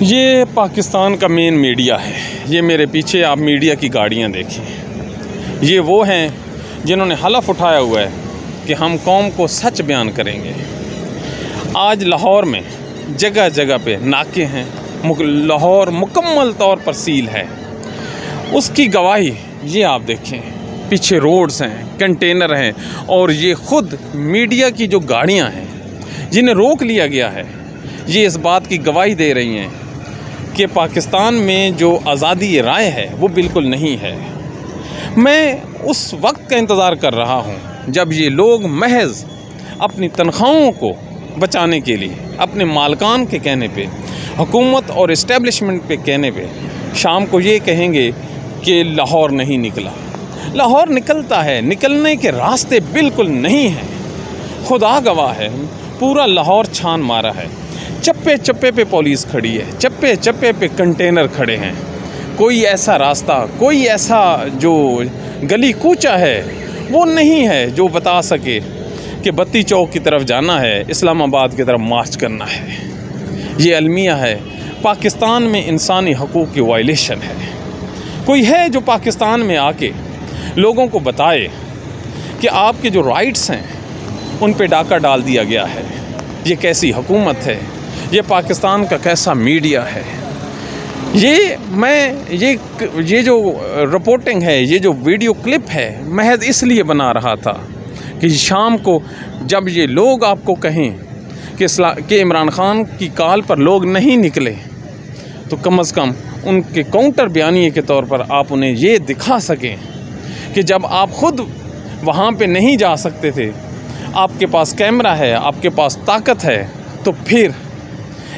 یہ پاکستان کا مین میڈیا ہے۔ یہ میرے پیچھے آپ میڈیا کی گاڑیاں دیکھیں، یہ وہ ہیں جنہوں نے حلف اٹھایا ہوا ہے کہ ہم قوم کو سچ بیان کریں گے۔ آج لاہور میں جگہ جگہ پہ ناکے ہیں، لاہور مکمل طور پر سیل ہے۔ اس کی گواہی یہ آپ دیکھیں، پیچھے روڈز ہیں، کنٹینر ہیں، اور یہ خود میڈیا کی جو گاڑیاں ہیں جنہیں روک لیا گیا ہے، یہ اس بات کی گواہی دے رہی ہیں کہ پاکستان میں جو آزادی رائے ہے وہ بالکل نہیں ہے۔ میں اس وقت کا انتظار کر رہا ہوں جب یہ لوگ محض اپنی تنخواہوں کو بچانے کے لیے، اپنے مالکان کے کہنے پہ، حکومت اور اسٹیبلشمنٹ پہ کہنے پہ شام کو یہ کہیں گے کہ لاہور نہیں نکلا۔ لاہور نکلتا ہے، نکلنے کے راستے بالکل نہیں ہیں۔ خدا گواہ ہے، پورا لاہور چھان مارا ہے، چپے چپے پہ پولیس کھڑی ہے، چپے چپے پہ کنٹینر کھڑے ہیں۔ کوئی ایسا راستہ، کوئی ایسا جو گلی کوچہ ہے وہ نہیں ہے جو بتا سکے کہ بتی چوک کی طرف جانا ہے، اسلام آباد کی طرف مارچ کرنا ہے۔ یہ المیہ ہے، پاکستان میں انسانی حقوق کی وائلیشن ہے۔ کوئی ہے جو پاکستان میں آ کے لوگوں کو بتائے کہ آپ کے جو رائٹس ہیں ان پہ ڈاکہ ڈال دیا گیا ہے۔ یہ کیسی حکومت ہے؟ یہ پاکستان کا کیسا میڈیا ہے؟ یہ جو رپورٹنگ ہے، یہ جو ویڈیو کلپ ہے، محض اس لیے بنا رہا تھا کہ شام کو جب یہ لوگ آپ کو کہیں کہ عمران خان کی کال پر لوگ نہیں نکلے، تو کم از کم ان کے کاؤنٹر بیانیے کے طور پر آپ انہیں یہ دکھا سکیں کہ جب آپ خود وہاں پہ نہیں جا سکتے تھے، آپ کے پاس کیمرہ ہے، آپ کے پاس طاقت ہے، تو پھر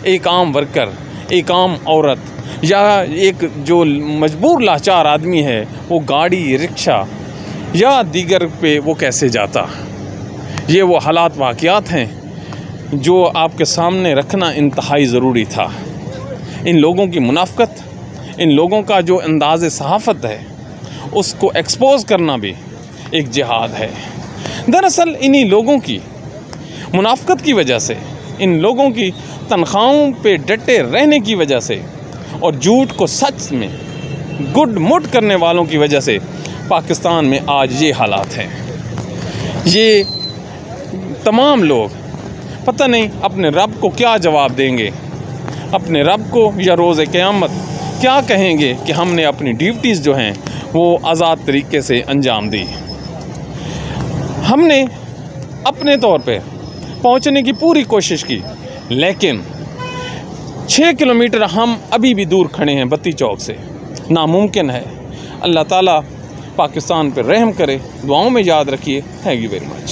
ایک عام ورکر، ایک عام عورت یا ایک جو مجبور لاچار آدمی ہے، وہ گاڑی، رکشہ یا دیگر پہ وہ کیسے جاتا؟ یہ وہ حالات، واقعات ہیں جو آپ کے سامنے رکھنا انتہائی ضروری تھا۔ ان لوگوں کی منافقت، ان لوگوں کا جو انداز صحافت ہے، اس کو ایکسپوز کرنا بھی ایک جہاد ہے۔ دراصل انہی لوگوں کی منافقت کی وجہ سے، ان لوگوں کی تنخواہوں پہ ڈٹے رہنے کی وجہ سے اور جھوٹ کو سچ میں گڈ مڈ کرنے والوں کی وجہ سے پاکستان میں آج یہ حالات ہیں۔ یہ تمام لوگ پتہ نہیں اپنے رب کو کیا جواب دیں گے، اپنے رب کو یا روز قیامت کیا کہیں گے کہ ہم نے اپنی ڈیوٹیز جو ہیں وہ آزاد طریقے سے انجام دی۔ ہم نے اپنے طور پہ پہنچنے کی پوری کوشش کی، لیکن 6 کلومیٹر ہم ابھی بھی دور کھڑے ہیں بتی چوک سے۔ ناممکن ہے۔ اللہ تعالیٰ پاکستان پہ رحم کرے، دعاؤں میں یاد رکھیے۔ Thank you very much.